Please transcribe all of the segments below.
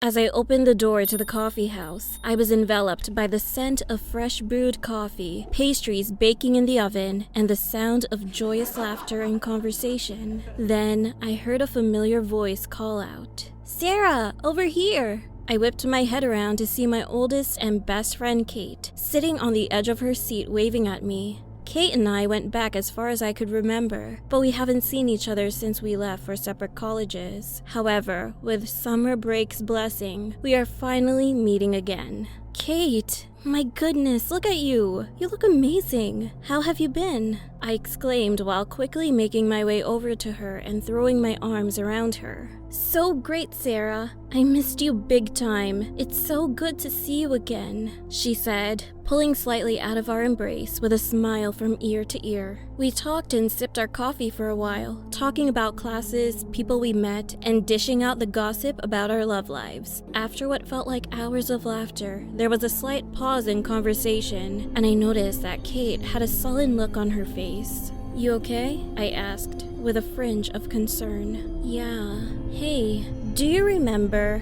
As I opened the door to the coffee house, I was enveloped by the scent of fresh brewed coffee, pastries baking in the oven, and the sound of joyous laughter and conversation. Then, I heard a familiar voice call out, "Sarah, over here!" I whipped my head around to see my oldest and best friend Kate, sitting on the edge of her seat waving at me. Kate and I went back as far as I could remember, but we haven't seen each other since we left for separate colleges. However, with summer break's blessing, we are finally meeting again. Kate, my goodness, look at you! You look amazing! How have you been? I exclaimed while quickly making my way over to her and throwing my arms around her. So great, Sarah. I missed you big time. It's so good to see you again, she said, pulling slightly out of our embrace with a smile from ear to ear. We talked and sipped our coffee for a while, talking about classes, people we met, and dishing out the gossip about our love lives. After what felt like hours of laughter, there was a slight pause in conversation, and I noticed that Kate had a sullen look on her face. "You okay?" I asked, with a fringe of concern. "Yeah. Hey, do you remember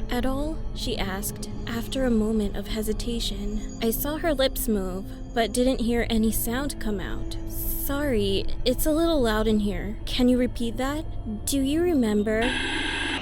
at all?" she asked, after a moment of hesitation. I saw her lips move, but didn't hear any sound come out. "Sorry, it's a little loud in here. Can you repeat that? Do you remember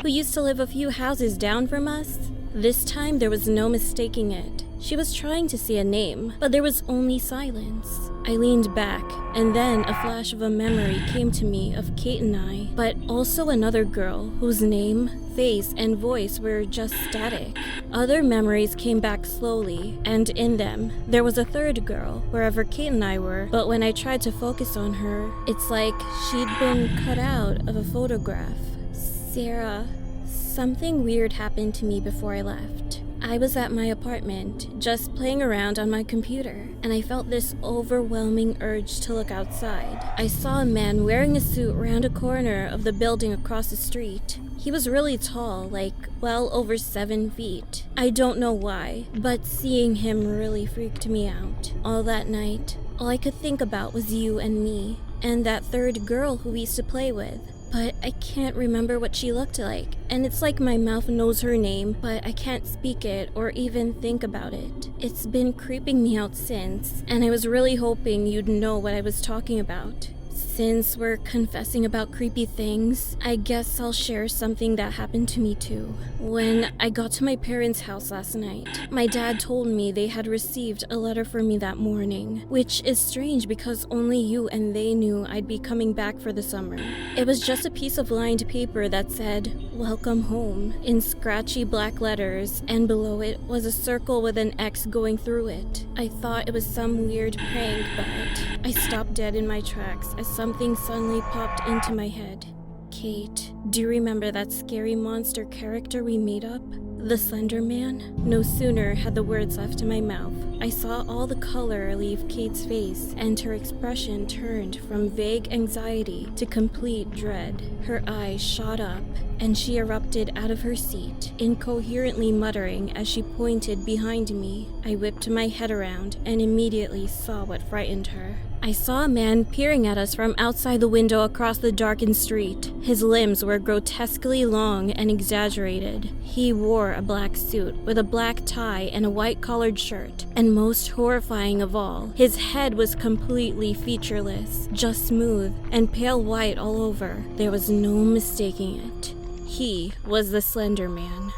who used to live a few houses down from us?" This time there was no mistaking it. She was trying to say a name, but there was only silence. I leaned back, and then a flash of a memory came to me of Kate and I, but also another girl whose name, face, and voice were just static. Other memories came back slowly, and in them, there was a third girl, wherever Kate and I were, but when I tried to focus on her, it's like she'd been cut out of a photograph. "Sarah, something weird happened to me before I left. I was at my apartment, just playing around on my computer, and I felt this overwhelming urge to look outside. I saw a man wearing a suit round a corner of the building across the street. He was really tall, like, well over 7 feet. I don't know why, but seeing him really freaked me out. All that night, all I could think about was you and me, and that third girl who we used to play with. But I can't remember what she looked like, and it's like my mouth knows her name, but I can't speak it or even think about it. It's been creeping me out since, and I was really hoping you'd know what I was talking about. Since we're confessing about creepy things, I guess I'll share something that happened to me too. When I got to my parents' house last night, my dad told me they had received a letter for me that morning, which is strange because only you and they knew I'd be coming back for the summer. It was just a piece of lined paper that said, "Welcome home," in scratchy black letters, and below it was a circle with an X going through it. I thought it was some weird prank, but I stopped dead in my tracks as something suddenly popped into my head. "Kate, do you remember that scary monster character we made up? The Slenderman?" No sooner had the words left in my mouth, I saw all the color leave Kate's face, and her expression turned from vague anxiety to complete dread. Her eyes shot up, and she erupted out of her seat, incoherently muttering as she pointed behind me. I whipped my head around and immediately saw what frightened her. I saw a man peering at us from outside the window across the darkened street. His limbs were grotesquely long and exaggerated. He wore a black suit with a black tie and a white-collared shirt, and most horrifying of all, his head was completely featureless, just smooth and pale white all over. There was no mistaking it. He was the Slender Man.